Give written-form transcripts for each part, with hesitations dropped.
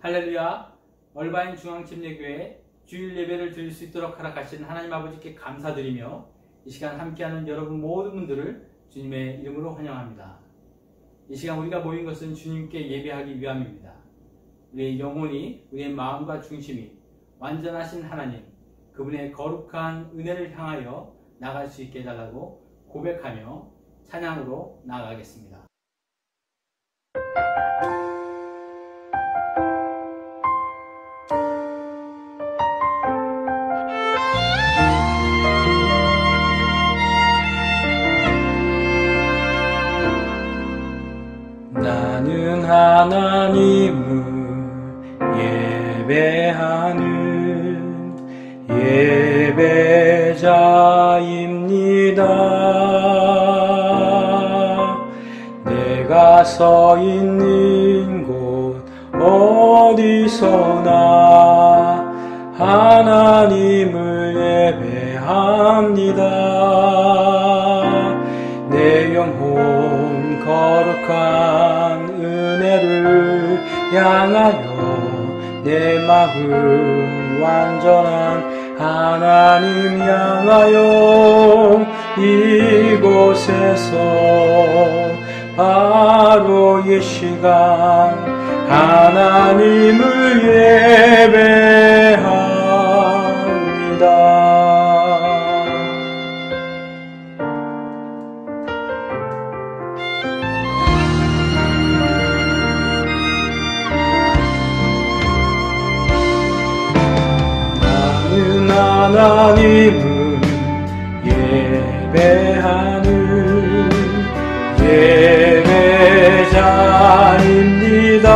할렐루야! 얼바인 중앙침례교회 주일 예배를 드릴 수 있도록 허락하신 하나님 아버지께 감사드리며 이 시간 함께하는 여러분 모든 분들을 주님의 이름으로 환영합니다. 이 시간 우리가 모인 것은 주님께 예배하기 위함입니다. 우리의 영혼이, 우리의 마음과 중심이 완전하신 하나님, 그분의 거룩한 은혜를 향하여 나갈 수 있게 해달라고 고백하며 찬양으로 나아가겠습니다. 나는 하나님을 예배하는 예배자입니다. 내가 서 있는 곳 어디서나 하나님을 예배합니다. 내 영혼 거룩한 은혜를 향하여 내 마음 완전한 하나님 향하여 이곳에서 바로 이 시간 하나님을 예배합니다. 하나님을 예배하는 예배자입니다.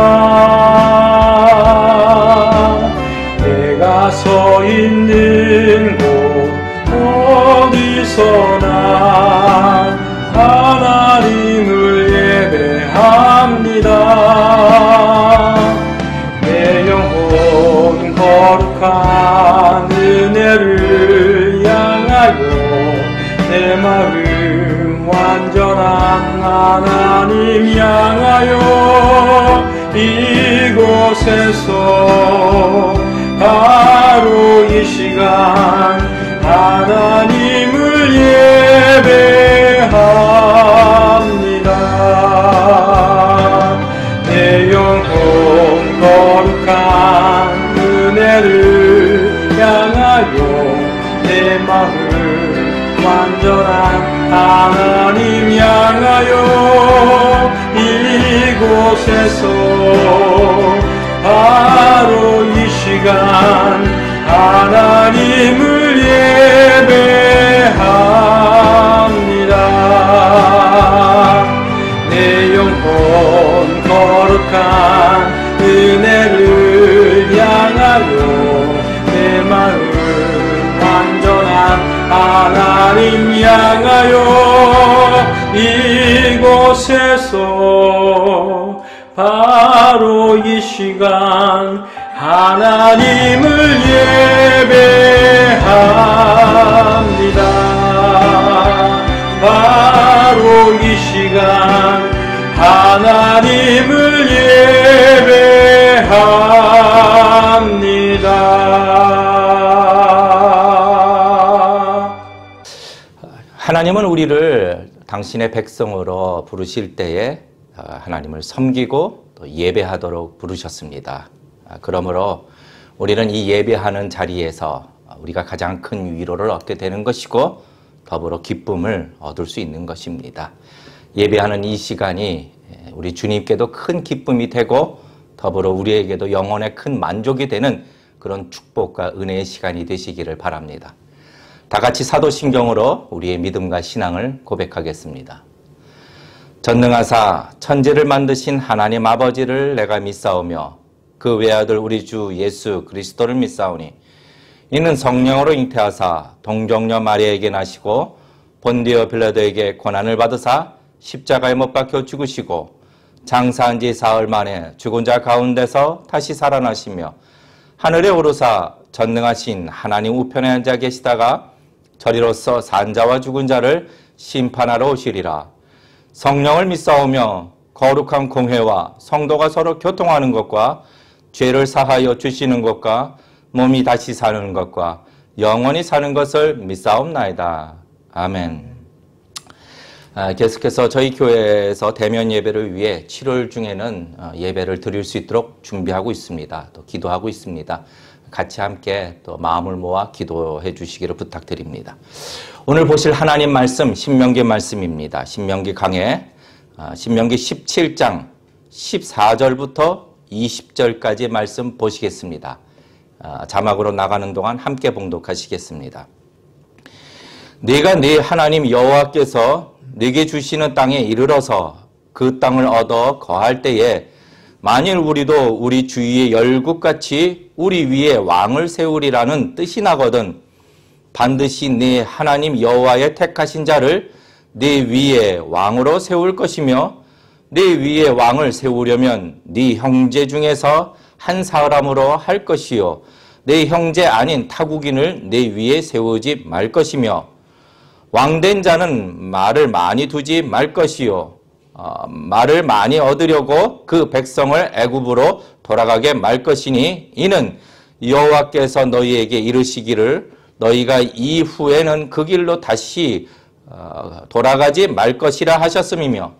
내가 서 있는 곳 어디서나 하나님을 예배합니다. 내 영혼 거룩한 은혜를 향하여 내 마음 완전한 하나님 향하여 이곳에서 바로 이 시간 하나님을 예배합니다. 내 영혼 거룩한 은혜를 향하여 내 마음 완전한 하나님 향하여 이곳에서 바로 이 시간 하나님을 예배합니다. 내 영혼 거룩한 은혜를 향하여 내 마음 완전한 하나님 향하여 이곳에서 바로 이 시간 하나님을 예배합니다. 바로 이 시간 하나님을 예배합니다. 하나님은 우리를 당신의 백성으로 부르실 때에 하나님을 섬기고 또 예배하도록 부르셨습니다. 그러므로 우리는 이 예배하는 자리에서 우리가 가장 큰 위로를 얻게 되는 것이고 더불어 기쁨을 얻을 수 있는 것입니다. 예배하는 이 시간이 우리 주님께도 큰 기쁨이 되고 더불어 우리에게도 영혼의 큰 만족이 되는 그런 축복과 은혜의 시간이 되시기를 바랍니다. 다 같이 사도신경으로 우리의 믿음과 신앙을 고백하겠습니다. 전능하사 천지를 만드신 하나님 아버지를 내가 믿사오며 그 외아들 우리 주 예수 그리스도를 믿사오니 이는 성령으로 잉태하사 동정녀 마리아에게 나시고 본디오 빌라도에게 고난을 받으사 십자가에 못 박혀 죽으시고 장사한 지 사흘 만에 죽은 자 가운데서 다시 살아나시며 하늘에 오르사 전능하신 하나님 우편에 앉아 계시다가 저리로서 산자와 죽은 자를 심판하러 오시리라. 성령을 믿사오며 거룩한 공회와 성도가 서로 교통하는 것과 죄를 사하여 주시는 것과 몸이 다시 사는 것과 영원히 사는 것을 믿사옵나이다. 아멘. 계속해서 저희 교회에서 대면 예배를 위해 7월 중에는 예배를 드릴 수 있도록 준비하고 있습니다. 또 기도하고 있습니다. 같이 함께 또 마음을 모아 기도해 주시기를 부탁드립니다. 오늘 보실 하나님 말씀 신명기 말씀입니다. 신명기 강해 신명기 17장 14절부터 20절까지 말씀 보시겠습니다. 자막으로 나가는 동안 함께 봉독하시겠습니다. 네가 네 하나님 여호와께서 네게 주시는 땅에 이르러서 그 땅을 얻어 거할 때에 만일 우리도 우리 주위의 열국같이 우리 위에 왕을 세우리라는 뜻이 나거든 반드시 네 하나님 여호와의 택하신 자를 네 위에 왕으로 세울 것이며 네 위에 왕을 세우려면 네 형제 중에서 한 사람으로 할 것이요 네 형제 아닌 타국인을 네 위에 세우지 말 것이며 왕된 자는 말을 많이 두지 말 것이요 말을 많이 얻으려고 그 백성을 애굽으로 돌아가게 말 것이니 이는 여호와께서 너희에게 이르시기를 너희가 이후에는 그 길로 다시 돌아가지 말 것이라 하셨음이며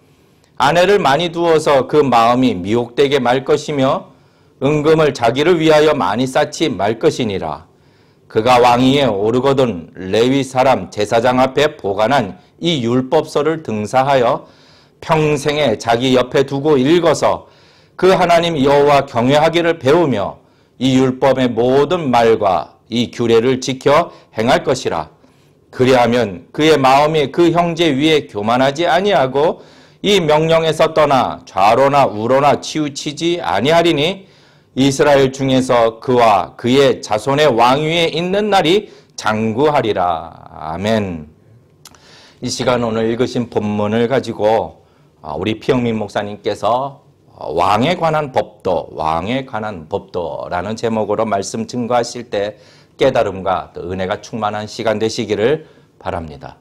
아내를 많이 두어서 그 마음이 미혹되게 말 것이며 은금을 자기를 위하여 많이 쌓지 말 것이니라. 그가 왕위에 오르거든 레위 사람 제사장 앞에 보관한 이 율법서를 등사하여 평생에 자기 옆에 두고 읽어서 그 하나님 여호와 경외하기를 배우며 이 율법의 모든 말과 이 규례를 지켜 행할 것이라. 그리하면 그의 마음이 그 형제 위에 교만하지 아니하고 이 명령에서 떠나 좌로나 우로나 치우치지 아니하리니 이스라엘 중에서 그와 그의 자손의 왕위에 있는 날이 장구하리라. 아멘. 이 시간 오늘 읽으신 본문을 가지고 우리 피영민 목사님께서 왕에 관한 법도라는 제목으로 말씀 증거하실 때 깨달음과 또 은혜가 충만한 시간 되시기를 바랍니다.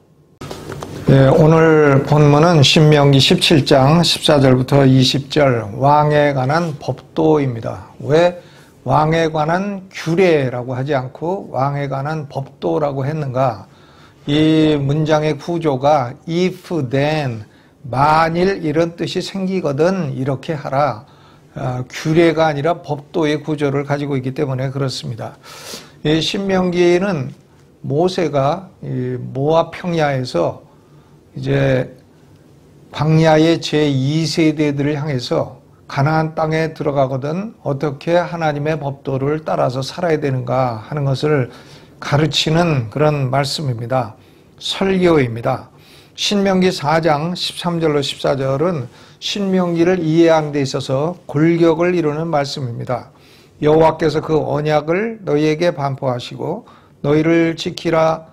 네, 오늘 본문은 신명기 17장 14절부터 20절 왕에 관한 법도입니다. 왜 왕에 관한 규례라고 하지 않고 왕에 관한 법도라고 했는가? 이 문장의 구조가 if, then, 만일 이런 뜻이 생기거든 이렇게 하라. 규례가 아니라 법도의 구조를 가지고 있기 때문에 그렇습니다. 이 신명기는 모세가 모압 평야에서 이제 광야의 제2세대들을 향해서 가나안 땅에 들어가거든 어떻게 하나님의 법도를 따라서 살아야 되는가 하는 것을 가르치는 그런 말씀입니다. 설교입니다. 신명기 4장 13절로 14절은 신명기를 이해하는 데 있어서 골격을 이루는 말씀입니다. 여호와께서 그 언약을 너희에게 반포하시고 너희를 지키라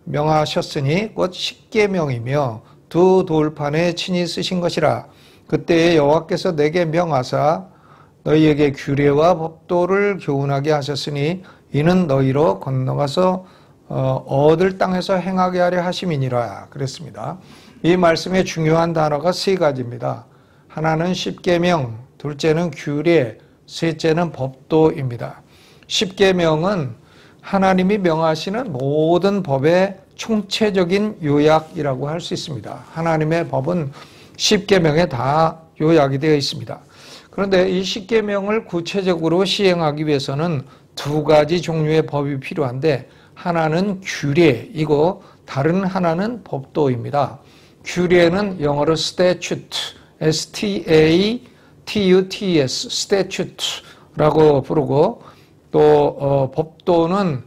명하셨으니 곧 십계명이며 두 돌판에 친히 쓰신 것이라. 그때에 여호와께서 내게 명하사 너희에게 규례와 법도를 교훈하게 하셨으니 이는 너희로 건너가서 얻을 땅에서 행하게 하려 하심이니라 그랬습니다. 이 말씀의 중요한 단어가 세 가지입니다. 하나는 십계명, 둘째는 규례, 셋째는 법도입니다. 십계명은 하나님이 명하시는 모든 법의 총체적인 요약이라고 할 수 있습니다. 하나님의 법은 십계명에 다 요약이 되어 있습니다. 그런데 이 십계명을 구체적으로 시행하기 위해서는 두 가지 종류의 법이 필요한데 하나는 규례이고 다른 하나는 법도입니다. 규례는 영어로 statute, S-T-A-T-U-T-S, statute라고 부르고 또 법도는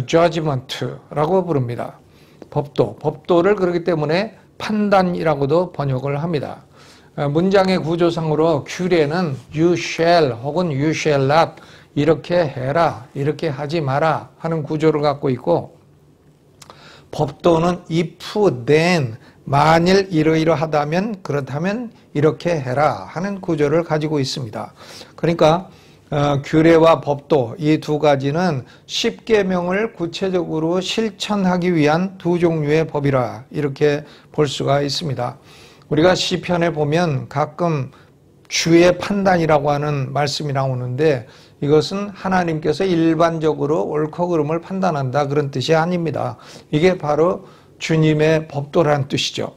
judgment라고 부릅니다. 법도를 그렇기 때문에 판단이라고도 번역을 합니다. 문장의 구조상으로 규례는 you shall 혹은 you shall not 이렇게 해라, 이렇게 하지 마라 하는 구조를 갖고 있고 법도는 if, then, 만일 이러이러하다면 그렇다면 이렇게 해라 하는 구조를 가지고 있습니다. 그러니까 규례와 법도 이 두 가지는 십계명을 구체적으로 실천하기 위한 두 종류의 법이라 이렇게 볼 수가 있습니다. 우리가 시편에 보면 가끔 주의 판단이라고 하는 말씀이 나오는데 이것은 하나님께서 일반적으로 옳고 그름을 판단한다 그런 뜻이 아닙니다. 이게 바로 주님의 법도라는 뜻이죠.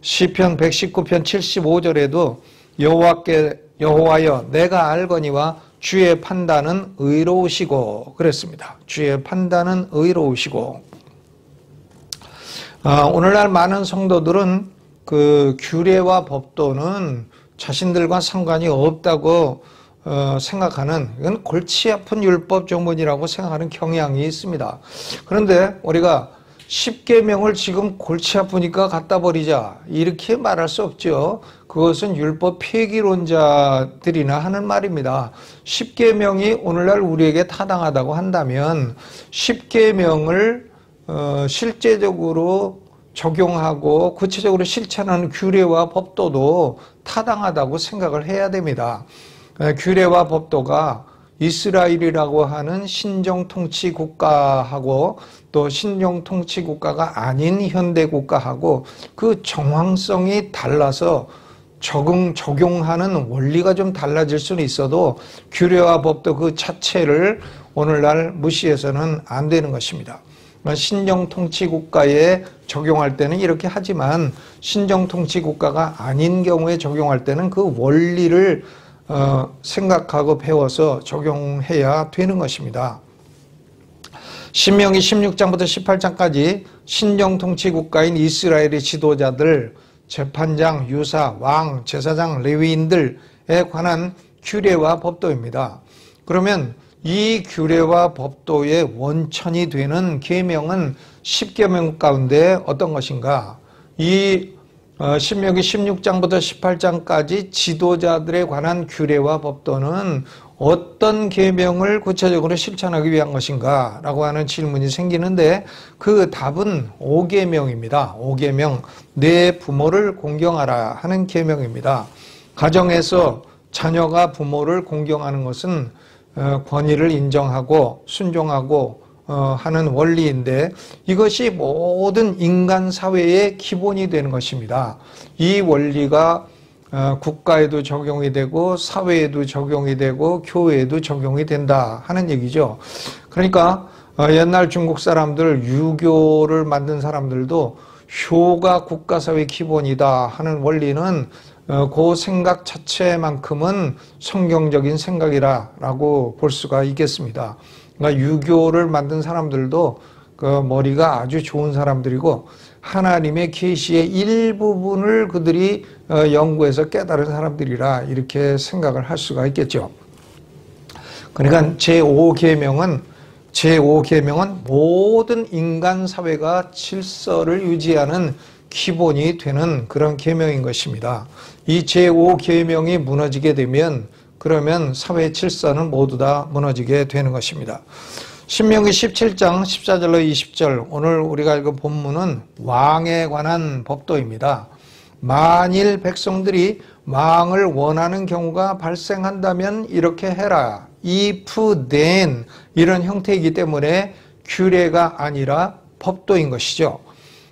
시편 119편 75절에도 여호와여 내가 알거니와 주의 판단은 의로우시고 그랬습니다. 주의 판단은 의로우시고. 오늘날 많은 성도들은 그 규례와 법도는 자신들과 상관이 없다고 생각하는, 이건 골치 아픈 율법 조문이라고 생각하는 경향이 있습니다. 그런데 우리가 10계명을 지금 골치 아프니까 갖다 버리자 이렇게 말할 수 없죠. 그것은 율법 폐기론자들이나 하는 말입니다. 10계명이 오늘날 우리에게 타당하다고 한다면 10계명을 실제적으로 적용하고 구체적으로 실천하는 규례와 법도도 타당하다고 생각을 해야 됩니다. 규례와 법도가 이스라엘이라고 하는 신정통치 국가하고 또 신정통치 국가가 아닌 현대 국가하고 그 정황성이 달라서 적용하는 원리가 좀 달라질 수는 있어도 규례와 법도 그 자체를 오늘날 무시해서는 안 되는 것입니다. 신정통치국가에 적용할 때는 이렇게 하지만 신정통치국가가 아닌 경우에 적용할 때는 그 원리를 생각하고 배워서 적용해야 되는 것입니다. 신명기 16장부터 18장까지 신정통치국가인 이스라엘의 지도자들, 재판장, 유사, 왕, 제사장, 레위인들에 관한 규례와 법도입니다. 그러면 이 규례와 법도의 원천이 되는 계명은 10계명 가운데 어떤 것인가? 이 신명기 16장부터 18장까지 지도자들에 관한 규례와 법도는 어떤 계명을 구체적으로 실천하기 위한 것인가? 라고 하는 질문이 생기는데 그 답은 5계명입니다. 5계명, 내 부모를 공경하라 하는 계명입니다. 가정에서 자녀가 부모를 공경하는 것은 권위를 인정하고 순종하고 하는 원리인데 이것이 모든 인간 사회의 기본이 되는 것입니다. 이 원리가 국가에도 적용이 되고 사회에도 적용이 되고 교회에도 적용이 된다 하는 얘기죠. 그러니까 옛날 중국 사람들 유교를 만든 사람들도 효가 국가사회 기본이다 하는 원리는 그 생각 자체만큼은 성경적인 생각이라고 볼 수가 있겠습니다. 그러니까 유교를 만든 사람들도 그 머리가 아주 좋은 사람들이고 하나님의 계시의 일부분을 그들이 연구해서 깨달은 사람들이라 이렇게 생각을 할 수가 있겠죠. 그러니까 제5계명은 모든 인간 사회가 질서를 유지하는 기본이 되는 그런 계명인 것입니다. 이 제5계명이 무너지게 되면 그러면 사회 질서는 모두 다 무너지게 되는 것입니다. 신명기 17장 14절로 20절 오늘 우리가 읽은 본문은 왕에 관한 법도입니다. 만일 백성들이 왕을 원하는 경우가 발생한다면 이렇게 해라. if then 이런 형태이기 때문에 규례가 아니라 법도인 것이죠.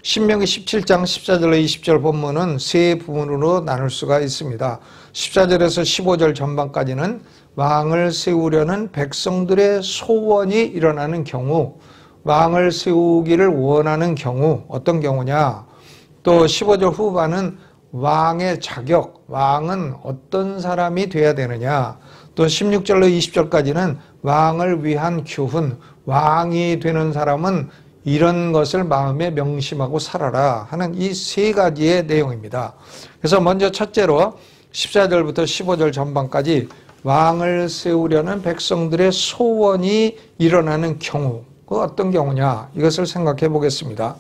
신명기 17장 14절로 20절 본문은 세 부분으로 나눌 수가 있습니다. 14절에서 15절 전반까지는 왕을 세우려는 백성들의 소원이 일어나는 경우, 왕을 세우기를 원하는 경우, 어떤 경우냐? 또 15절 후반은 왕의 자격, 왕은 어떤 사람이 돼야 되느냐? 또 16절로 20절까지는 왕을 위한 교훈, 왕이 되는 사람은 이런 것을 마음에 명심하고 살아라 하는 이 세 가지의 내용입니다. 그래서 먼저 첫째로 14절부터 15절 전반까지 왕을 세우려는 백성들의 소원이 일어나는 경우, 그 어떤 경우냐 이것을 생각해 보겠습니다.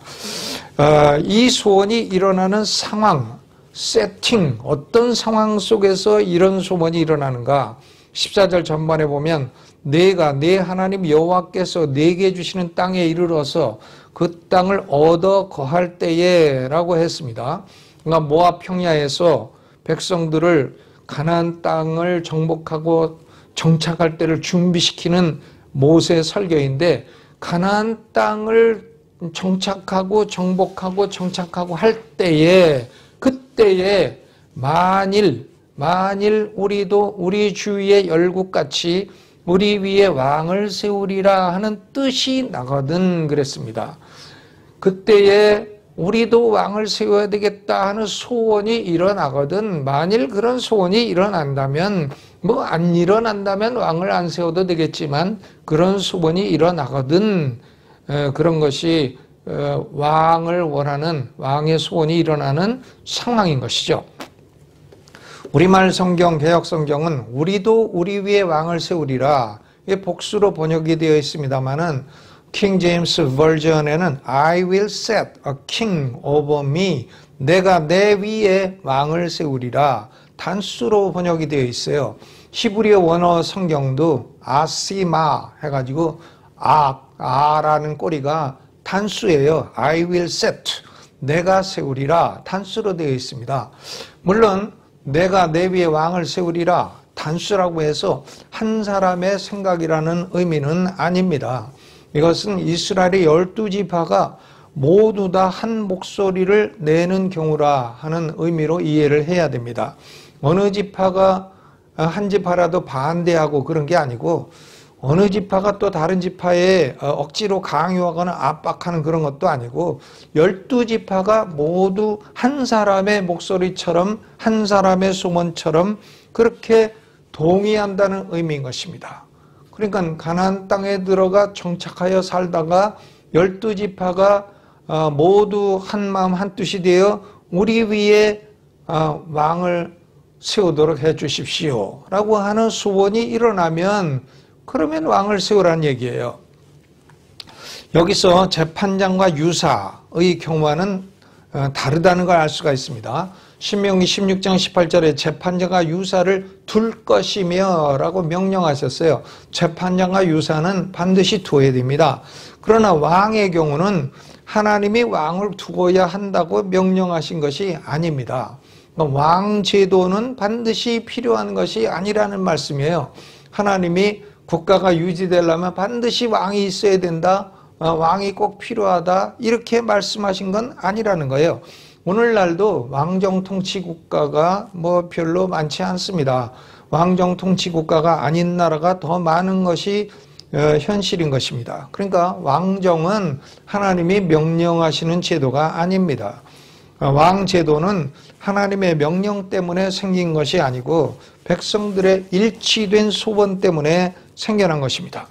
이 소원이 일어나는 상황, 세팅, 어떤 상황 속에서 이런 소원이 일어나는가? 14절 전반에 보면 내가 내 하나님 여호와께서 내게 주시는 땅에 이르러서 그 땅을 얻어 거할 때에 라고 했습니다. 그러니까 모압 평야에서 백성들을 가나안 땅을 정복하고 정착할 때를 준비시키는 모세 설교인데 가나안 땅을 정착하고 정복하고 정착하고 할 때에 그때에 만일 우리도 우리 주위의 열국같이 우리 위에 왕을 세우리라 하는 뜻이 나거든 그랬습니다. 그때에 우리도 왕을 세워야 되겠다 하는 소원이 일어나거든 만일 그런 소원이 일어난다면 뭐 안 일어난다면 왕을 안 세워도 되겠지만 그런 소원이 일어나거든 그런 것이 왕을 원하는 왕의 소원이 일어나는 상황인 것이죠. 우리말 성경 개역 성경은 우리도 우리 위에 왕을 세우리라 이게 복수로 번역이 되어 있습니다만은 킹 제임스 버전에는 I will set a king over me 내가 내 위에 왕을 세우리라 단수로 번역이 되어 있어요. 히브리어 원어 성경도 아시마 해가지고 아라는 꼬리가 단수예요. I will set 내가 세우리라 단수로 되어 있습니다. 물론 내가 내 위에 왕을 세우리라 단수라고 해서 한 사람의 생각이라는 의미는 아닙니다. 이것은 이스라엘의 12지파가 모두 다 한 목소리를 내는 경우라 하는 의미로 이해를 해야 됩니다. 어느 지파가 한 지파라도 반대하고 그런 게 아니고 어느 지파가 또 다른 지파에 억지로 강요하거나 압박하는 그런 것도 아니고 12지파가 모두 한 사람의 목소리처럼 한 사람의 소원처럼 그렇게 동의한다는 의미인 것입니다. 그러니까 가나안 땅에 들어가 정착하여 살다가 12지파가 모두 한마음 한뜻이 되어 우리 위에 왕을 세우도록 해 주십시오 라고 하는 소원이 일어나면 그러면 왕을 세우라는 얘기예요. 여기서 재판장과 유사의 경우와는 다르다는 걸 알 수가 있습니다. 신명기 16장 18절에 재판장과 유사를 둘 것이며 라고 명령하셨어요. 재판장과 유사는 반드시 두어야 됩니다. 그러나 왕의 경우는 하나님이 왕을 두어야 한다고 명령하신 것이 아닙니다. 왕 제도는 반드시 필요한 것이 아니라는 말씀이에요. 하나님이 국가가 유지되려면 반드시 왕이 있어야 된다. 왕이 꼭 필요하다. 이렇게 말씀하신 건 아니라는 거예요. 오늘날도 왕정 통치 국가가 뭐 별로 많지 않습니다. 왕정 통치 국가가 아닌 나라가 더 많은 것이 현실인 것입니다. 그러니까 왕정은 하나님이 명령하시는 제도가 아닙니다. 왕 제도는 하나님의 명령 때문에 생긴 것이 아니고 백성들의 일치된 소원 때문에 생겨난 것입니다.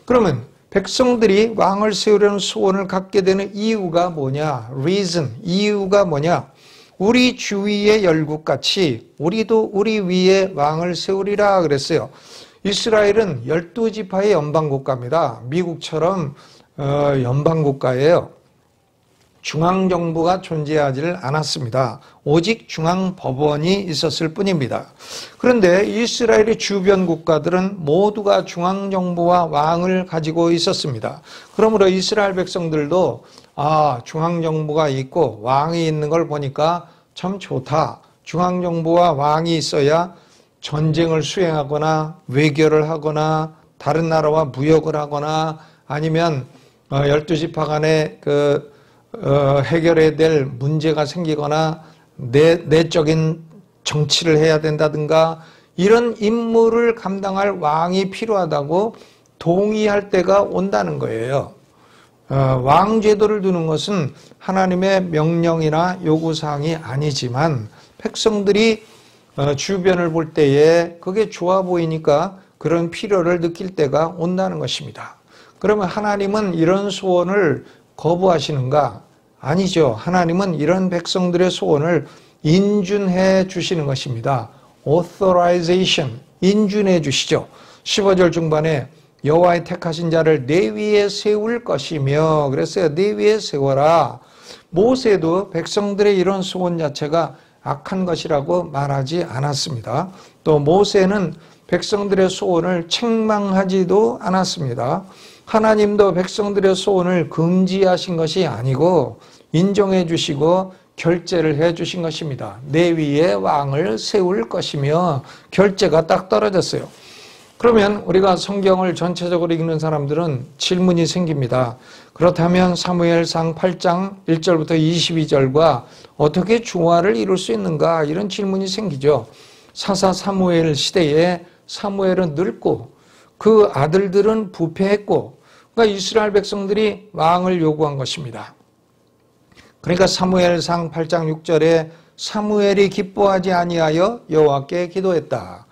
그러면 백성들이 왕을 세우려는 소원을 갖게 되는 이유가 뭐냐? reason, 이유가 뭐냐? 우리 주위의 열국같이 우리도 우리 위에 왕을 세우리라 그랬어요. 이스라엘은 12지파의 연방국가입니다. 미국처럼 연방국가예요. 중앙정부가 존재하지를 않았습니다. 오직 중앙법원이 있었을 뿐입니다. 그런데 이스라엘의 주변 국가들은 모두가 중앙정부와 왕을 가지고 있었습니다. 그러므로 이스라엘 백성들도 중앙정부가 있고 왕이 있는 걸 보니까 참 좋다. 중앙정부와 왕이 있어야 전쟁을 수행하거나 외교를 하거나 다른 나라와 무역을 하거나 아니면 12지파 간에 해결해야 될 문제가 생기거나 내적인 정치를 해야 된다든가 이런 임무를 감당할 왕이 필요하다고 동의할 때가 온다는 거예요. 왕 제도를 두는 것은 하나님의 명령이나 요구사항이 아니지만 백성들이 주변을 볼 때에 그게 좋아 보이니까 그런 필요를 느낄 때가 온다는 것입니다. 그러면 하나님은 이런 소원을 거부하시는가? 아니죠. 하나님은 이런 백성들의 소원을 인준해 주시는 것입니다. authorization, 인준해 주시죠. 15절 중반에 여호와의 택하신 자를 내 위에 세울 것이며 그랬어요. 내 위에 세워라. 모세도 백성들의 이런 소원 자체가 악한 것이라고 말하지 않았습니다. 또 모세는 백성들의 소원을 책망하지도 않았습니다. 하나님도 백성들의 소원을 금지하신 것이 아니고 인정해 주시고 결제를 해 주신 것입니다. 내 위에 왕을 세울 것이며 결제가 딱 떨어졌어요. 그러면 우리가 성경을 전체적으로 읽는 사람들은 질문이 생깁니다. 그렇다면 사무엘상 8장 1절부터 22절과 어떻게 조화를 이룰 수 있는가 이런 질문이 생기죠. 사사 사무엘 시대에 사무엘은 늙고 그 아들들은 부패했고, 그러니까 이스라엘 백성들이 왕을 요구한 것입니다. 그러니까 사무엘상 8장 6절에 사무엘이 기뻐하지 아니하여 여호와께 기도했다.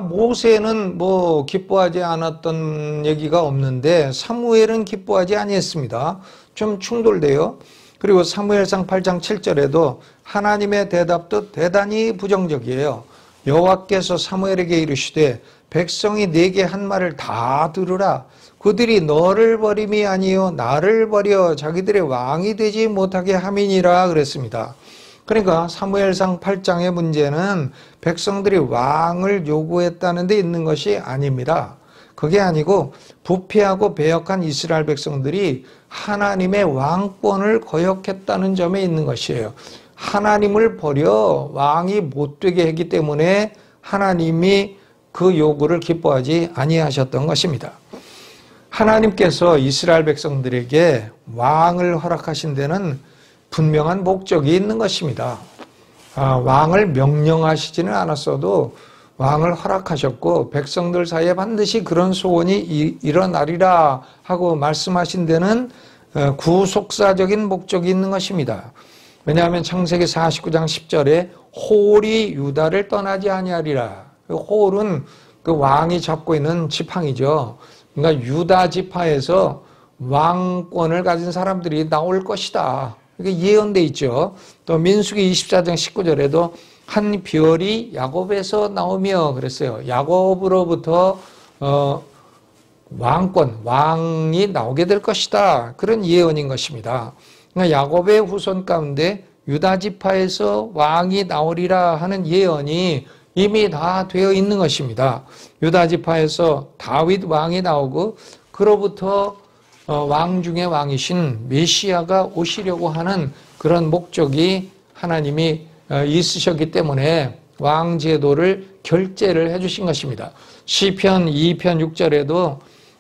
모세는 뭐 기뻐하지 않았던 얘기가 없는데 사무엘은 기뻐하지 아니했습니다. 좀 충돌돼요. 그리고 사무엘상 8장 7절에도 하나님의 대답도 대단히 부정적이에요. 여호와께서 사무엘에게 이르시되 백성이 내게 한 말을 다 들으라. 그들이 너를 버림이 아니요 나를 버려 자기들의 왕이 되지 못하게 함이니라 그랬습니다. 그러니까 사무엘상 8장의 문제는 백성들이 왕을 요구했다는 데 있는 것이 아닙니다. 그게 아니고 부패하고 배역한 이스라엘 백성들이 하나님의 왕권을 거역했다는 점에 있는 것이에요. 하나님을 버려 왕이 못되게 했기 때문에 하나님이 그 요구를 기뻐하지 아니하셨던 것입니다. 하나님께서 이스라엘 백성들에게 왕을 허락하신 데는 분명한 목적이 있는 것입니다. 왕을 명령하시지는 않았어도 왕을 허락하셨고 백성들 사이에 반드시 그런 소원이 일어나리라 하고 말씀하신 데는 구속사적인 목적이 있는 것입니다. 왜냐하면 창세기 49장 10절에 홀이 유다를 떠나지 아니하리라. 홀은 그 왕이 잡고 있는 지팡이죠. 그러니까 유다 지파에서 왕권을 가진 사람들이 나올 것이다. 이게 예언돼 있죠. 또 민수기 24장 19절에도 한 별이 야곱에서 나오며 그랬어요. 야곱으로부터 왕이 나오게 될 것이다. 그런 예언인 것입니다. 그러니까 야곱의 후손 가운데 유다 지파에서 왕이 나오리라 하는 예언이 이미 다 되어 있는 것입니다. 유다 지파에서 다윗 왕이 나오고 그로부터 왕 중의 왕이신 메시아가 오시려고 하는 그런 목적이 하나님이 있으셨기 때문에 왕 제도를 결제를 해주신 것입니다. 시편 2편 6절에도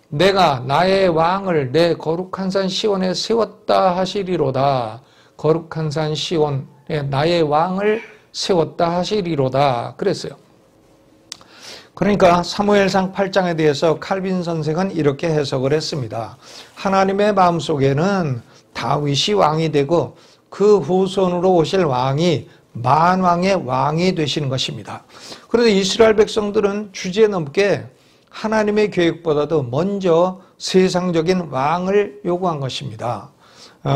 내가 나의 왕을 내 거룩한 산 시온에 세웠다 하시리로다. 거룩한 산 시온에 나의 왕을 세웠다 하시리로다 그랬어요. 그러니까 사무엘상 8장에 대해서 칼빈 선생은 이렇게 해석을 했습니다. 하나님의 마음속에는 다윗이 왕이 되고 그 후손으로 오실 왕이 만왕의 왕이 되시는 것입니다. 그런데 이스라엘 백성들은 주제넘게 하나님의 계획보다도 먼저 세상적인 왕을 요구한 것입니다.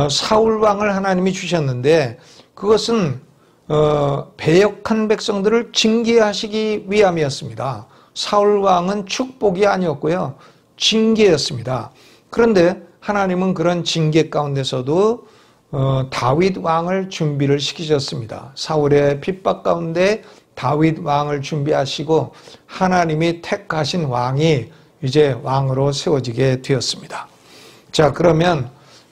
사울 왕을 하나님이 주셨는데 그것은 배역한 백성들을 징계하시기 위함이었습니다. 사울 왕은 축복이 아니었고요. 징계였습니다. 그런데 하나님은 그런 징계 가운데서도 다윗 왕을 준비를 시키셨습니다. 사울의 핍박 가운데 다윗 왕을 준비하시고 하나님이 택하신 왕이 이제 왕으로 세워지게 되었습니다. 자, 그러면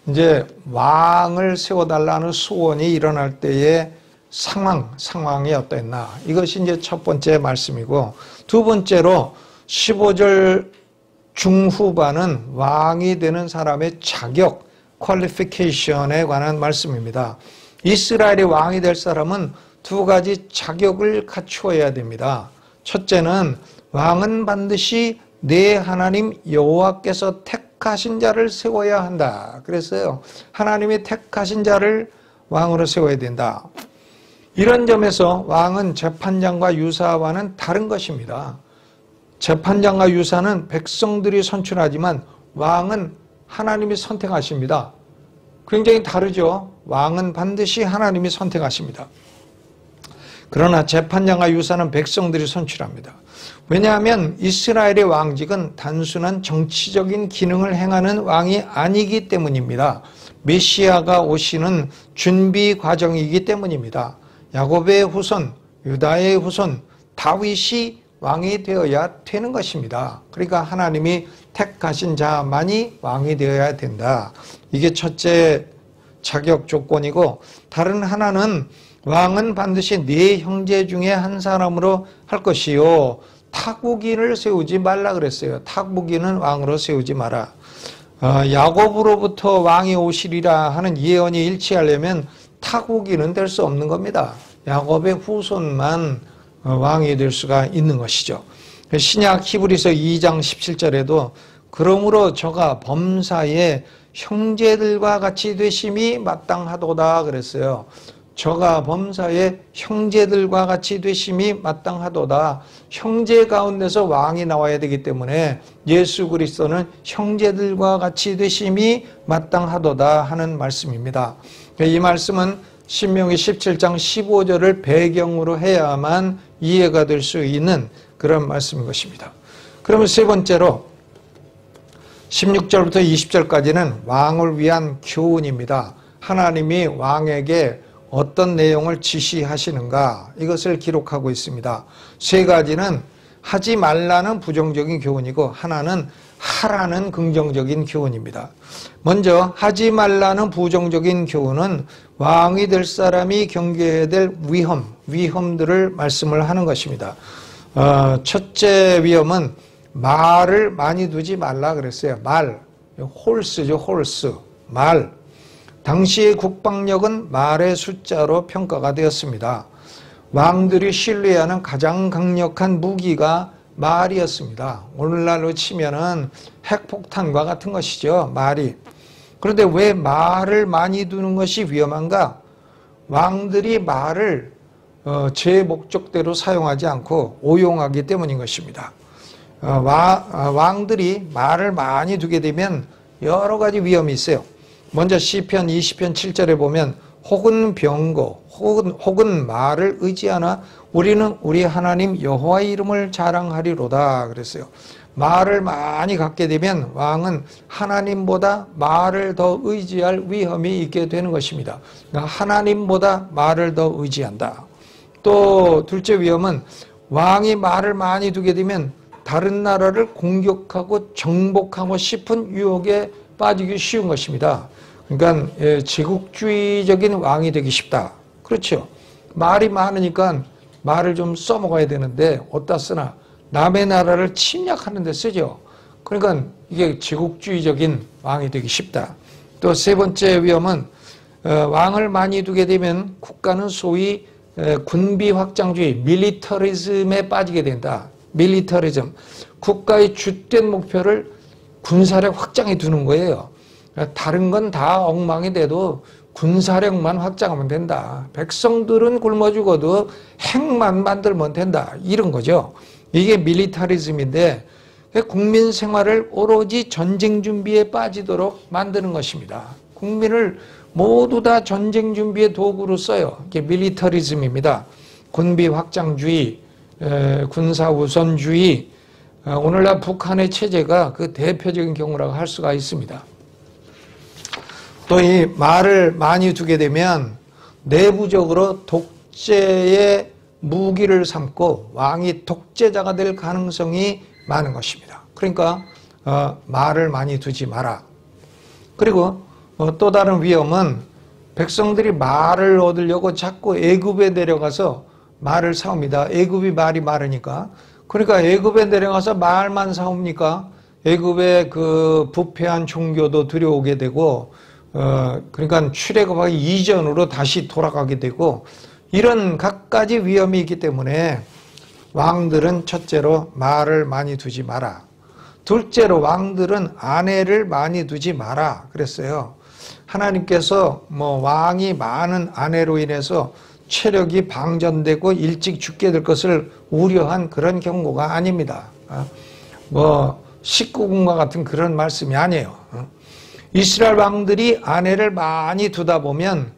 이제 왕을 세워달라는 소원이 일어날 때의 상황이 어떠했나? 이것이 이제 첫 번째 말씀이고, 두 번째로 15절 중후반은 왕이 되는 사람의 자격, 퀄리피케이션에 관한 말씀입니다. 이스라엘의 왕이 될 사람은 두 가지 자격을 갖추어야 됩니다. 첫째는 왕은 반드시 내 하나님 여호와께서 택하신 자를 세워야 한다. 그랬어요. 하나님이 택하신 자를 왕으로 세워야 된다. 이런 점에서 왕은 재판장과 유사와는 다른 것입니다. 재판장과 유사는 백성들이 선출하지만 왕은 하나님이 선택하십니다. 굉장히 다르죠. 왕은 반드시 하나님이 선택하십니다. 그러나 재판장과 유사는 백성들이 선출합니다. 왜냐하면 이스라엘의 왕직은 단순한 정치적인 기능을 행하는 왕이 아니기 때문입니다. 메시아가 오시는 준비 과정이기 때문입니다. 야곱의 후손, 유다의 후손, 다윗이 왕이 되어야 되는 것입니다. 그러니까 하나님이 택하신 자만이 왕이 되어야 된다. 이게 첫째 자격 조건이고, 다른 하나는 왕은 반드시 네 형제 중에 한 사람으로 할 것이요, 타국인을 세우지 말라 그랬어요. 타국인은 왕으로 세우지 마라. 야곱으로부터 왕이 오시리라 하는 예언이 일치하려면 타국인은 될 수 없는 겁니다. 야곱의 후손만 왕이 될 수가 있는 것이죠. 신약 히브리서 2장 17절에도 그러므로 저가 범사에 형제들과 같이 되심이 마땅하도다 그랬어요. 저가 범사에 형제들과 같이 되심이 마땅하도다. 형제 가운데서 왕이 나와야 되기 때문에 예수 그리스도는 형제들과 같이 되심이 마땅하도다 하는 말씀입니다. 이 말씀은 신명기 17장 15절을 배경으로 해야만 이해가 될 수 있는 그런 말씀인 것입니다. 그러면 세 번째로 16절부터 20절까지는 왕을 위한 교훈입니다. 하나님이 왕에게 어떤 내용을 지시하시는가 이것을 기록하고 있습니다. 세 가지는 하지 말라는 부정적인 교훈이고 하나는 하라는 긍정적인 교훈입니다. 먼저 하지 말라는 부정적인 교훈은 왕이 될 사람이 경계해야 될 위험들을 말씀을 하는 것입니다. 첫째 위험은 말을 많이 두지 말라 그랬어요. 말, 홀스죠, 홀스, 말. 당시의 국방력은 말의 숫자로 평가가 되었습니다. 왕들이 신뢰하는 가장 강력한 무기가 말이었습니다. 오늘날로 치면은 핵폭탄과 같은 것이죠, 말이. 그런데 왜 말을 많이 두는 것이 위험한가? 왕들이 말을 제 목적대로 사용하지 않고 오용하기 때문인 것입니다. 왕들이 말을 많이 두게 되면 여러 가지 위험이 있어요. 먼저 시편 20편 7절에 보면 혹은 병거 혹은 말을 의지하나 우리는 우리 하나님 여호와의 이름을 자랑하리로다 그랬어요. 말을 많이 갖게 되면 왕은 하나님보다 말을 더 의지할 위험이 있게 되는 것입니다. 그러니까 하나님보다 말을 더 의지한다. 또 둘째 위험은 왕이 말을 많이 두게 되면 다른 나라를 공격하고 정복하고 싶은 유혹에 빠지기 쉬운 것입니다. 그러니까 제국주의적인 왕이 되기 쉽다. 그렇죠. 말이 많으니까 말을 좀 써먹어야 되는데 어디다 쓰나 남의 나라를 침략하는 데 쓰죠. 그러니까 이게 제국주의적인 왕이 되기 쉽다. 또 세 번째 위험은 왕을 많이 두게 되면 국가는 소위 군비 확장주의, 밀리터리즘에 빠지게 된다. 밀리터리즘. 국가의 주된 목표를 군사력 확장해 두는 거예요. 다른 건 다 엉망이 돼도 군사력만 확장하면 된다. 백성들은 굶어 죽어도 핵만 만들면 된다. 이런 거죠. 이게 밀리터리즘인데 국민 생활을 오로지 전쟁 준비에 빠지도록 만드는 것입니다. 국민을 모두 다 전쟁 준비의 도구로 써요. 이게 밀리터리즘입니다. 군비 확장주의, 군사 우선주의, 오늘날 북한의 체제가 그 대표적인 경우라고 할 수가 있습니다. 또 이 말을 많이 두게 되면 내부적으로 독재의 무기를 삼고 왕이 독재자가 될 가능성이 많은 것입니다. 그러니까 말을 많이 두지 마라. 그리고 또 다른 위험은 백성들이 말을 얻으려고 자꾸 애굽에 내려가서 말을 사옵니다. 애굽이 말이 많으니까. 그러니까 애굽에 내려가서 말만 사옵니까? 애굽의 그 부패한 종교도 들여오게 되고 그러니까 출애굽하기 이전으로 다시 돌아가게 되고 이런 갖가지 위험이 있기 때문에 왕들은 첫째로 말을 많이 두지 마라. 둘째로 왕들은 아내를 많이 두지 마라 그랬어요. 하나님께서 왕이 많은 아내로 인해서 체력이 방전되고 일찍 죽게 될 것을 우려한 그런 경고가 아닙니다. 19군과 같은 그런 말씀이 아니에요. 이스라엘 왕들이 아내를 많이 두다 보면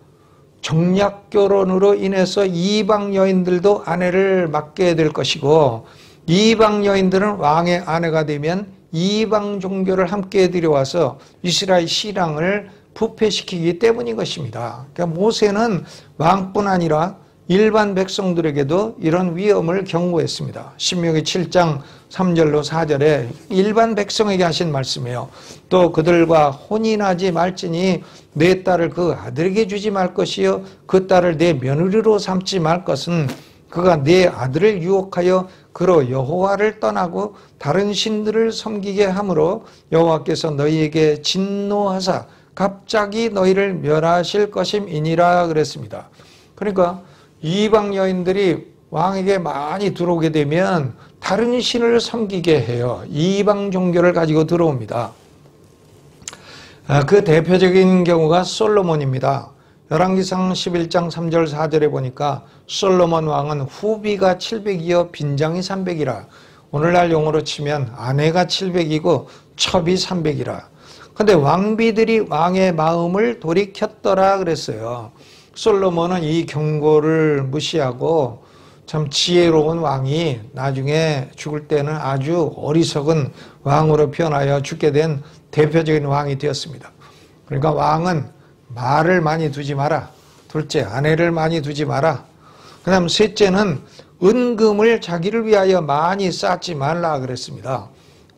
정략 결혼으로 인해서 이방 여인들도 아내를 맡게 될 것이고 이방 여인들은 왕의 아내가 되면 이방 종교를 함께 들여와서 이스라엘 신앙을 부패시키기 때문인 것입니다. 그러니까 모세는 왕뿐 아니라 일반 백성들에게도 이런 위험을 경고했습니다. 신명기 7장 3절로 4절에 일반 백성에게 하신 말씀이에요. 또 그들과 혼인하지 말지니 내 딸을 그 아들에게 주지 말 것이요 그 딸을 내 며느리로 삼지 말 것은 그가 내 아들을 유혹하여 그로 여호와를 떠나고 다른 신들을 섬기게 함으로 여호와께서 너희에게 진노하사 갑자기 너희를 멸하실 것임이니라 그랬습니다. 그러니까 이방 여인들이 왕에게 많이 들어오게 되면 다른 신을 섬기게 해요. 이방 종교를 가지고 들어옵니다. 그 대표적인 경우가 솔로몬입니다. 열왕기상 11장 3절 4절에 보니까 솔로몬 왕은 후비가 700이요 빈장이 300이라. 오늘날 용어로 치면 아내가 700이고 첩이 300이라. 근데 왕비들이 왕의 마음을 돌이켰더라 그랬어요. 솔로몬은 이 경고를 무시하고 참 지혜로운 왕이 나중에 죽을 때는 아주 어리석은 왕으로 변하여 죽게 된 대표적인 왕이 되었습니다. 그러니까 왕은 말을 많이 두지 마라. 둘째, 아내를 많이 두지 마라. 그 다음 셋째는 은금을 자기를 위하여 많이 쌓지 말라 그랬습니다.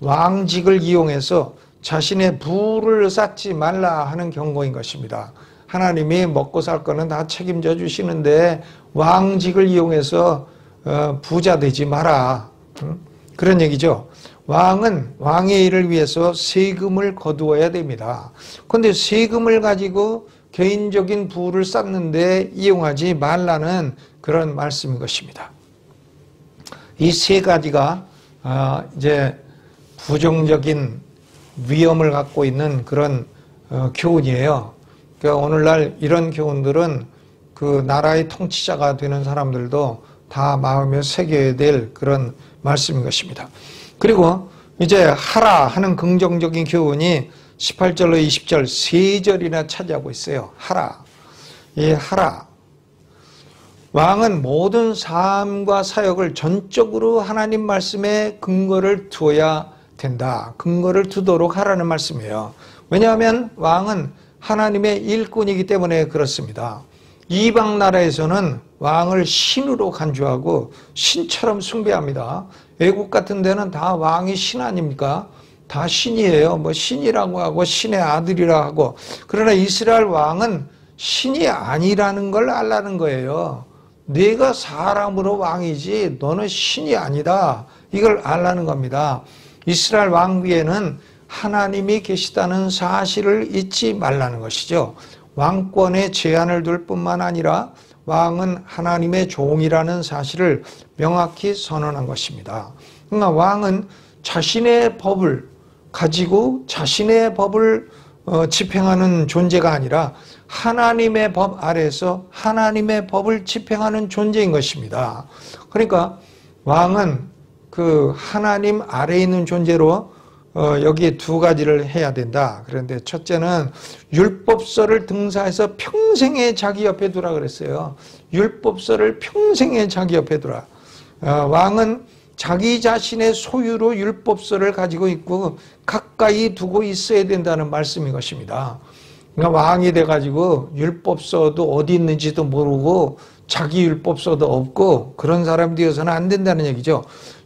왕직을 이용해서 자신의 부를 쌓지 말라 하는 경고인 것입니다. 하나님이 먹고 살 거는 다 책임져 주시는데 왕직을 이용해서 부자 되지 마라. 그런 얘기죠. 왕은 왕의 일을 위해서 세금을 거두어야 됩니다. 그런데 세금을 가지고 개인적인 부를 쌓는데 이용하지 말라는 그런 말씀인 것입니다. 이 세 가지가 이제 부정적인 위험을 갖고 있는 그런 교훈이에요. 그러니까 오늘날 이런 교훈들은 그 나라의 통치자가 되는 사람들도 다 마음에 새겨야 될 그런 말씀인 것입니다. 그리고 이제 하라 하는 긍정적인 교훈이 18절로 20절 세 절이나 차지하고 있어요. 하라. 이 하라. 왕은 모든 삶과 사역을 전적으로 하나님 말씀에 근거를 두어야 된다. 근거를 두도록 하라는 말씀이에요. 왜냐하면 왕은 하나님의 일꾼이기 때문에 그렇습니다. 이방 나라에서는 왕을 신으로 간주하고 신처럼 숭배합니다. 외국 같은 데는 다 왕이 신 아닙니까? 다 신이에요. 뭐 신이라고 하고 신의 아들이라 하고. 그러나 이스라엘 왕은 신이 아니라는 걸 알라는 거예요. 네가 사람으로 왕이지 너는 신이 아니다. 이걸 알라는 겁니다. 이스라엘 왕 위에는 하나님이 계시다는 사실을 잊지 말라는 것이죠. 왕권에 제한을 둘 뿐만 아니라 왕은 하나님의 종이라는 사실을 명확히 선언한 것입니다. 그러니까 왕은 자신의 법을 가지고 자신의 법을 집행하는 존재가 아니라 하나님의 법 아래에서 하나님의 법을 집행하는 존재인 것입니다. 그러니까 왕은 그 하나님 아래에 있는 존재로 여기에 두 가지를 해야 된다. 그런데 첫째는 율법서를 등사해서 평생에 자기 옆에 두라 그랬어요. 율법서를 평생에 자기 옆에 두라. 왕은 자기 자신의 소유로 율법서를 가지고 있고 가까이 두고 있어야 된다는 말씀인 것입니다. 그러니까 왕이 돼가지고 율법서도 어디 있는지도 모르고 자기 율법서도 없고 그런 사람이 되어서는 안 된다는 얘기죠.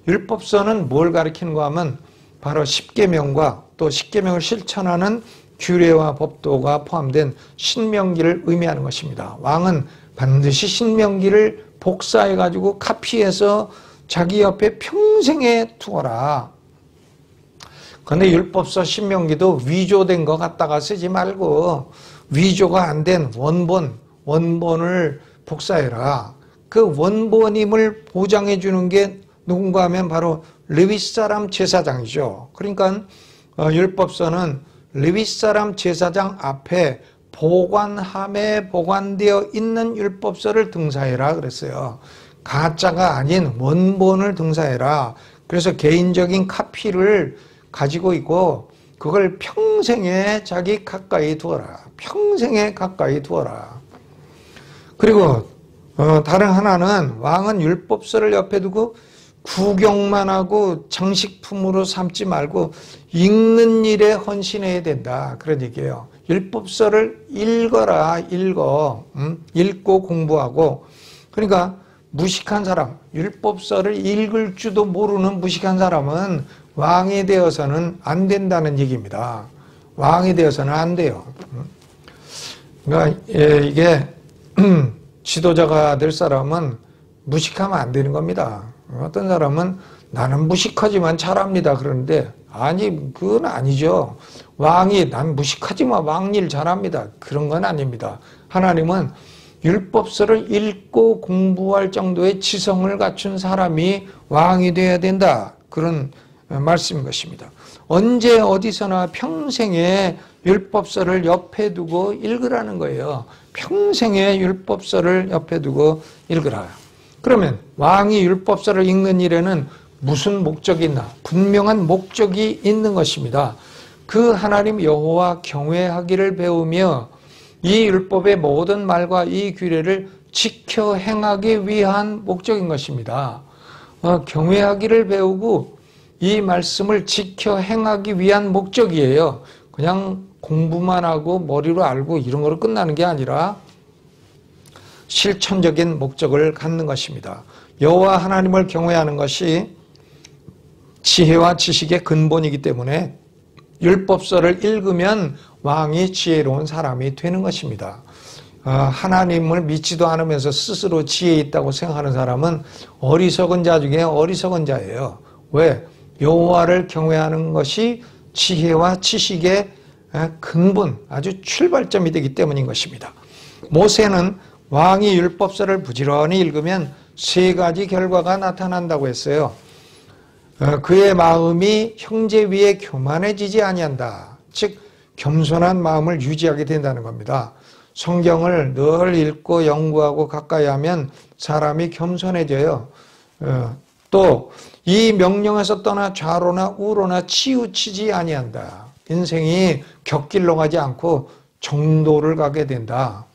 율법서는 뭘 가리키는가 하면 바로 십계명과 또 십계명을 실천하는 규례와 법도가 포함된 신명기를 의미하는 것입니다. 왕은 반드시 신명기를 복사해가지고 카피해서 자기 옆에 평생에 두어라. 그런데 율법서 신명기도 위조된 거 갖다가 쓰지 말고 위조가 안 된 원본을 복사해라. 그 원본임을 보장해 주는 게 누군가 하면 바로 레위 사람 제사장이죠. 그러니까 율법서는 레위 사람 제사장 앞에 보관함에 보관되어 있는 율법서를 등사해라 그랬어요. 가짜가 아닌 원본을 등사해라. 그래서 개인적인 카피를 가지고 있고 그걸 평생에 자기 가까이 두어라. 평생에 가까이 두어라. 그리고 다른 하나는 왕은 율법서를 옆에 두고 구경만 하고 장식품으로 삼지 말고 읽는 일에 헌신해야 된다. 그런 얘기예요. 율법서를 읽어라. 읽고 공부하고. 그러니까 무식한 사람, 율법서를 읽을 줄도 모르는 무식한 사람은 왕이 되어서는 안 된다는 얘기입니다. 왕이 되어서는 안 돼요. 그러니까 이게 지도자가 될 사람은 무식하면 안 되는 겁니다. 어떤 사람은 나는 무식하지만 잘합니다. 그러는데 아니 그건 아니죠. 왕이 난 무식하지만 왕일 잘합니다. 그런 건 아닙니다. 하나님은 율법서를 읽고 공부할 정도의 지성을 갖춘 사람이 왕이 되어야 된다. 그런 말씀인 것입니다. 언제 어디서나 평생에 율법서를 옆에 두고 읽으라는 거예요. 평생에 율법서를 옆에 두고 읽으라. 그러면 왕이 율법서를 읽는 일에는 무슨 목적이 있나? 분명한 목적이 있는 것입니다. 그 하나님 여호와 경외하기를 배우며 이 율법의 모든 말과 이 규례를 지켜 행하기 위한 목적인 것입니다. 경외하기를 배우고 이 말씀을 지켜 행하기 위한 목적이에요. 그냥 공부만 하고 머리로 알고 이런 거로 끝나는 게 아니라 실천적인 목적을 갖는 것입니다. 여호와 하나님을 경외하는 것이 지혜와 지식의 근본이기 때문에 율법서를 읽으면 왕이 지혜로운 사람이 되는 것입니다. 하나님을 믿지도 않으면서 스스로 지혜 있다고 생각하는 사람은 어리석은 자 중에 어리석은 자예요. 왜? 여호와를 경외하는 것이 지혜와 지식의 근본, 아주 출발점이 되기 때문인 것입니다. 모세는 왕이 율법서를 부지런히 읽으면 세 가지 결과가 나타난다고 했어요. 그의 마음이 형제 위에 교만해지지 아니한다. 즉 겸손한 마음을 유지하게 된다는 겁니다. 성경을 늘 읽고 연구하고 가까이 하면 사람이 겸손해져요. 또 이 명령에서 떠나 좌로나 우로나 치우치지 아니한다. 인생이 곁길로 가지 않고 정도를 가게 된다.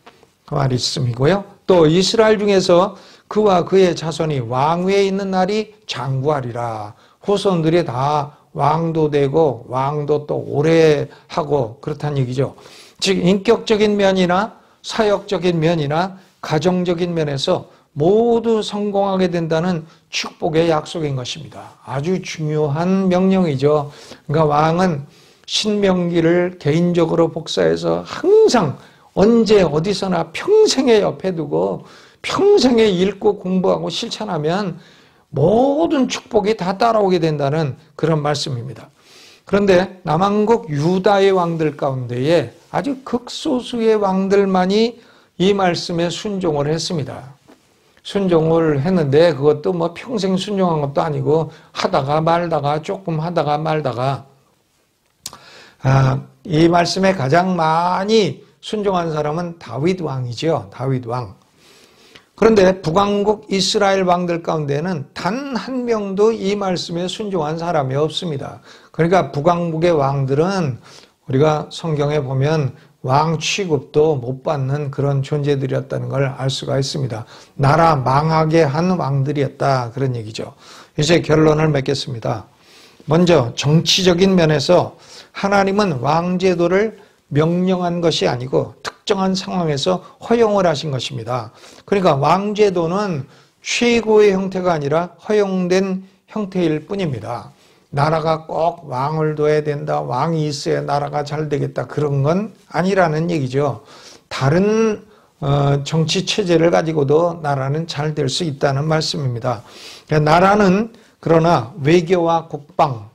그 말이 있음이고요. 또 이스라엘 중에서 그와 그의 자손이 왕위에 있는 날이 장구하리라. 후손들이 다 왕도 되고 왕도 또 오래 하고 그렇다는 얘기죠. 즉 인격적인 면이나 사역적인 면이나 가정적인 면에서 모두 성공하게 된다는 축복의 약속인 것입니다. 아주 중요한 명령이죠. 그러니까 왕은 신명기를 개인적으로 복사해서 항상 언제 어디서나 평생에 옆에 두고 평생에 읽고 공부하고 실천하면 모든 축복이 다 따라오게 된다는 그런 말씀입니다. 그런데 남왕국 유다의 왕들 가운데에 아주 극소수의 왕들만이 이 말씀에 순종을 했습니다. 순종을 했는데 그것도 뭐 평생 순종한 것도 아니고 하다가 말다가 조금 하다가 말다가 이 말씀에 가장 많이 순종한 사람은 다윗 왕이죠. 다윗 왕. 그런데 북왕국 이스라엘 왕들 가운데는 단 한 명도 이 말씀에 순종한 사람이 없습니다. 그러니까 북왕국의 왕들은 우리가 성경에 보면 왕 취급도 못 받는 그런 존재들이었다는 걸 알 수가 있습니다. 나라 망하게 한 왕들이었다 그런 얘기죠. 이제 결론을 맺겠습니다. 먼저 정치적인 면에서 하나님은 왕제도를 명령한 것이 아니고 특정한 상황에서 허용을 하신 것입니다. 그러니까 왕제도는 최고의 형태가 아니라 허용된 형태일 뿐입니다. 나라가 꼭 왕을 둬야 된다, 왕이 있어야 나라가 잘 되겠다 그런 건 아니라는 얘기죠. 다른 정치 체제를 가지고도 나라는 잘 될 수 있다는 말씀입니다. 나라는 그러나 외교와 국방,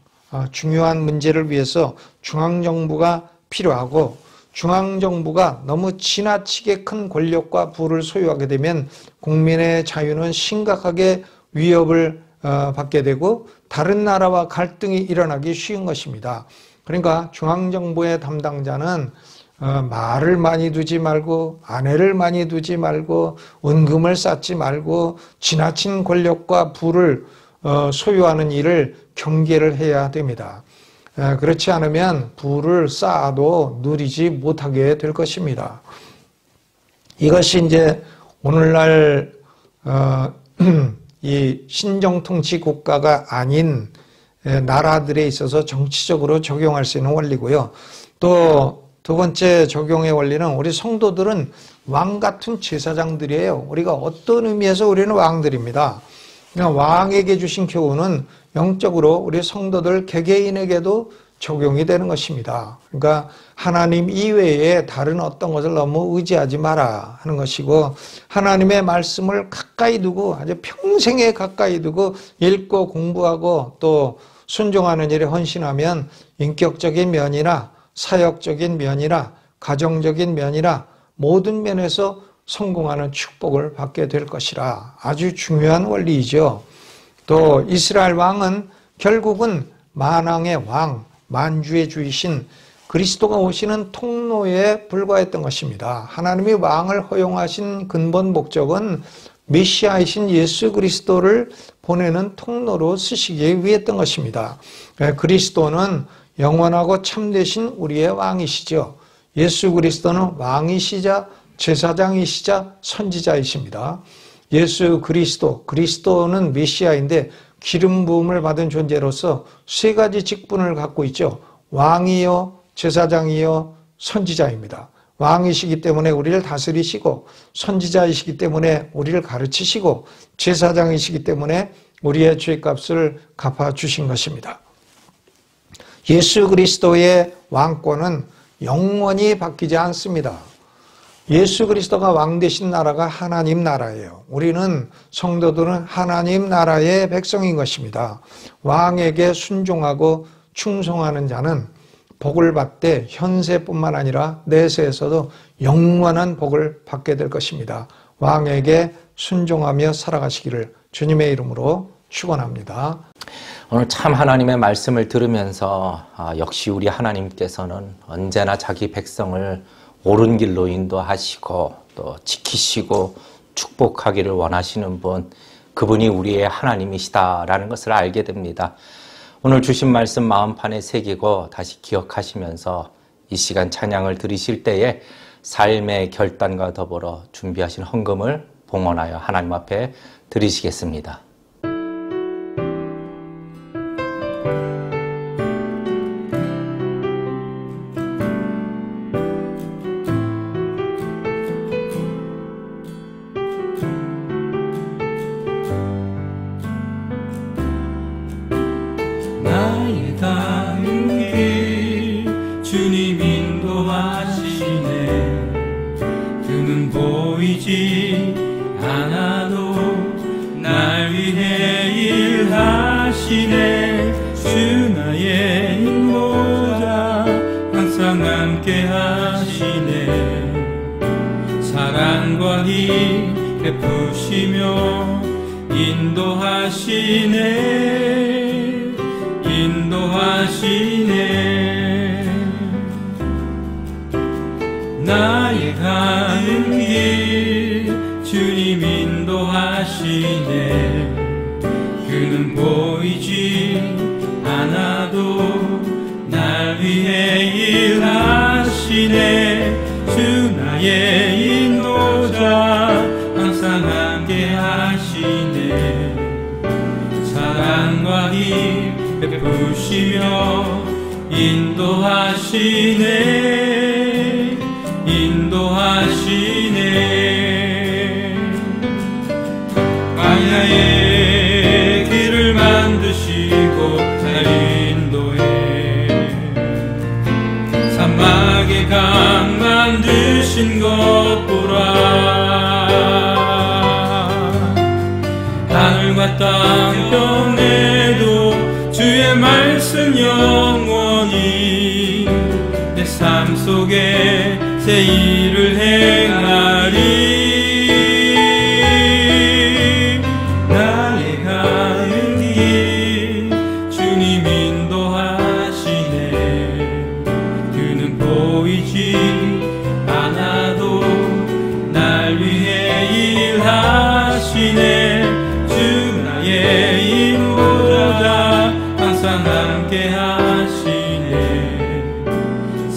중요한 문제를 위해서 중앙정부가 필요하고 중앙정부가 너무 지나치게 큰 권력과 부를 소유하게 되면 국민의 자유는 심각하게 위협을 받게 되고 다른 나라와 갈등이 일어나기 쉬운 것입니다. 그러니까 중앙정부의 담당자는 말을 많이 두지 말고 아내를 많이 두지 말고 은금을 쌓지 말고 지나친 권력과 부를 소유하는 일을 경계를 해야 됩니다. 그렇지 않으면 부를 쌓아도 누리지 못하게 될 것입니다. 이것이 이제 오늘날 이 신정통치 국가가 아닌 나라들에 있어서 정치적으로 적용할 수 있는 원리고요. 또 두 번째 적용의 원리는 우리 성도들은 왕 같은 제사장들이에요. 우리가 어떤 의미에서 우리는 왕들입니다. 그냥 왕에게 주신 교훈은 영적으로 우리 성도들 개개인에게도 적용이 되는 것입니다. 그러니까 하나님 이외에 다른 어떤 것을 너무 의지하지 마라 하는 것이고 하나님의 말씀을 가까이 두고 아주 평생에 가까이 두고 읽고 공부하고 또 순종하는 일에 헌신하면 인격적인 면이나 사역적인 면이나 가정적인 면이나 모든 면에서 성공하는 축복을 받게 될 것이라. 아주 중요한 원리이죠. 또 이스라엘 왕은 결국은 만왕의 왕, 만주의 주이신 그리스도가 오시는 통로에 불과했던 것입니다. 하나님이 왕을 허용하신 근본 목적은 메시아이신 예수 그리스도를 보내는 통로로 쓰시기 위했던 것입니다. 그리스도는 영원하고 참되신 우리의 왕이시죠. 예수 그리스도는 왕이시자 제사장이시자 선지자이십니다. 예수 그리스도는 메시아인데 기름 부음을 받은 존재로서 세 가지 직분을 갖고 있죠. 왕이요, 제사장이요, 선지자입니다. 왕이시기 때문에 우리를 다스리시고, 선지자이시기 때문에 우리를 가르치시고, 제사장이시기 때문에 우리의 죄값을 갚아주신 것입니다. 예수 그리스도의 왕권은 영원히 바뀌지 않습니다. 예수 그리스도가 왕 되신 나라가 하나님 나라예요. 우리는 성도들은 하나님 나라의 백성인 것입니다. 왕에게 순종하고 충성하는 자는 복을 받되 현세뿐만 아니라 내세에서도 영원한 복을 받게 될 것입니다. 왕에게 순종하며 살아가시기를 주님의 이름으로 축원합니다. 오늘 참 하나님의 말씀을 들으면서 역시 우리 하나님께서는 언제나 자기 백성을 옳은 길로 인도하시고 또 지키시고 축복하기를 원하시는 분, 그분이 우리의 하나님이시다라는 것을 알게 됩니다. 오늘 주신 말씀 마음판에 새기고 다시 기억하시면서 이 시간 찬양을 들으실 때에 삶의 결단과 더불어 준비하신 헌금을 봉헌하여 하나님 앞에 드리시겠습니다. 베푸시며 인도하시네 나의 가는 길 주님 인도하시네 그는 보이지 않아도 날 위해 일하시네 주 나의 인도자 항상 함께 하시네 사랑과 힘 베푸시며 인도하시네 광야의 길을 만드시고 날 인도해 사막의 강 만드신 것 보라 하늘과 땅 변해도 주의 말씀 영원히 내 삶 속에 새 일을 행하리 나의 가는 길 주님 인도하시네 그는 보이지 않아도 날 위해 일하시네 주 나의 인도자 항상 함께 하시네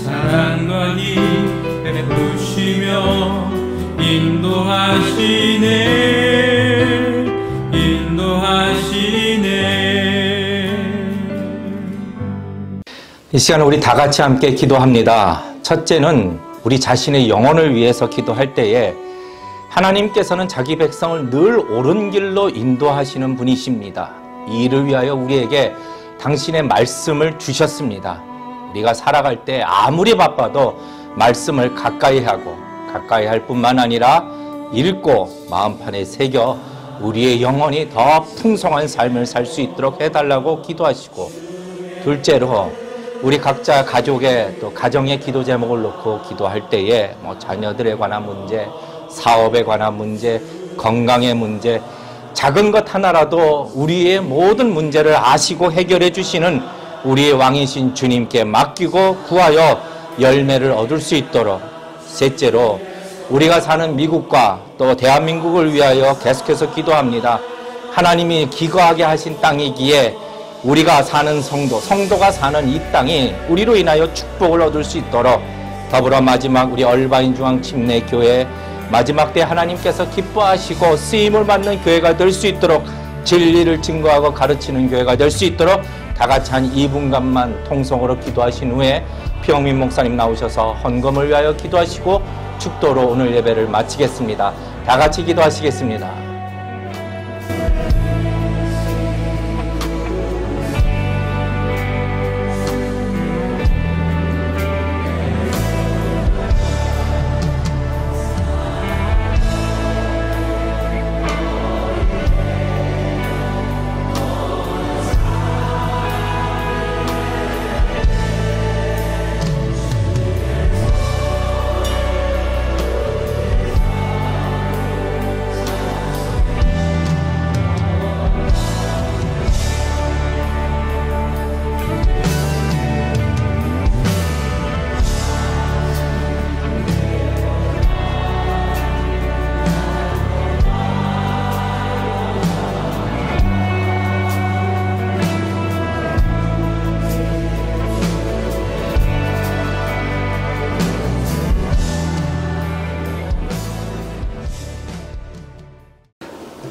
사랑과 힘 베푸시며 인도하시네 이 시간 우리 다 같이 함께 기도합니다. 첫째는 우리 자신의 영혼을 위해서 기도할 때에 하나님께서는 자기 백성을 늘 옳은 길로 인도하시는 분이십니다. 이 일을 위하여 우리에게 당신의 말씀을 주셨습니다. 우리가 살아갈 때 아무리 바빠도 말씀을 가까이 하고 가까이 할 뿐만 아니라 읽고 마음판에 새겨 우리의 영혼이 더 풍성한 삶을 살 수 있도록 해달라고 기도하시고 둘째로 우리 각자 가족의 또 가정의 기도 제목을 놓고 기도할 때에 자녀들에 관한 문제, 사업에 관한 문제, 건강의 문제, 작은 것 하나라도 우리의 모든 문제를 아시고 해결해 주시는 우리의 왕이신 주님께 맡기고 구하여 열매를 얻을 수 있도록, 셋째로 우리가 사는 미국과 또 대한민국을 위하여 계속해서 기도합니다. 하나님이 기거하게 하신 땅이기에 우리가 사는 성도가 사는 이 땅이 우리로 인하여 축복을 얻을 수 있도록, 더불어 마지막 우리 얼바인 중앙침례교회 마지막 때 하나님께서 기뻐하시고 쓰임을 받는 교회가 될 수 있도록, 진리를 증거하고 가르치는 교회가 될 수 있도록 다 같이 한 2분간만 통성으로 기도하신 후에 피영민 목사님 나오셔서 헌금을 위하여 기도하시고 축도로 오늘 예배를 마치겠습니다. 다 같이 기도하시겠습니다.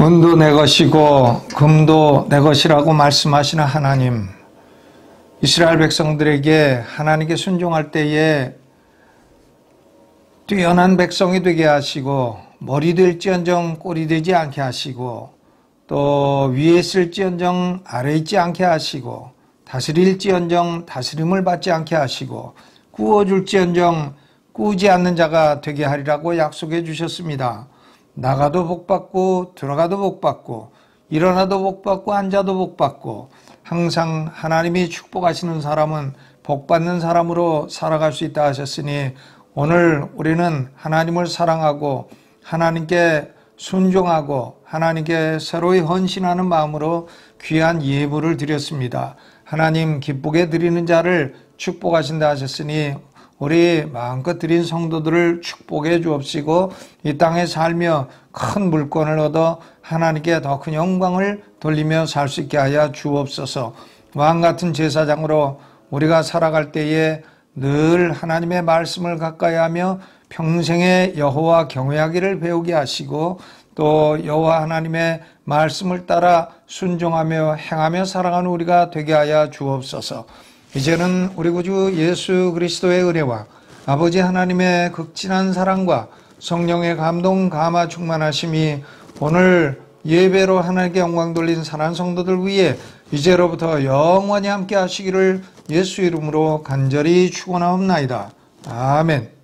은도 내 것이고 금도 내 것이라고 말씀하시는 하나님, 이스라엘 백성들에게 하나님께 순종할 때에 뛰어난 백성이 되게 하시고, 머리 될지언정 꼬리 되지 않게 하시고, 또 위에 있을지언정 아래 있지 않게 하시고, 다스릴지언정 다스림을 받지 않게 하시고, 구워줄지언정 꾸지 않는 자가 되게 하리라고 약속해 주셨습니다. 나가도 복받고 들어가도 복받고 일어나도 복받고 앉아도 복받고, 항상 하나님이 축복하시는 사람은 복받는 사람으로 살아갈 수 있다 하셨으니, 오늘 우리는 하나님을 사랑하고 하나님께 순종하고 하나님께 새로이 헌신하는 마음으로 귀한 예물을 드렸습니다. 하나님 기쁘게 드리는 자를 축복하신다 하셨으니, 우리 마음껏 드린 성도들을 축복해 주옵시고, 이 땅에 살며 큰 물권을 얻어 하나님께 더 큰 영광을 돌리며 살 수 있게 하여 주옵소서. 왕같은 제사장으로 우리가 살아갈 때에 늘 하나님의 말씀을 가까이 하며 평생에 여호와 경외하기를 배우게 하시고, 또 여호와 하나님의 말씀을 따라 순종하며 행하며 살아가는 우리가 되게 하여 주옵소서. 이제는 우리 구주 예수 그리스도의 은혜와 아버지 하나님의 극진한 사랑과 성령의 감동 감화 충만하심이 오늘 예배로 하나님께 영광 돌린 사랑하는 성도들 위해 이제로부터 영원히 함께 하시기를 예수 이름으로 간절히 축원하옵나이다. 아멘.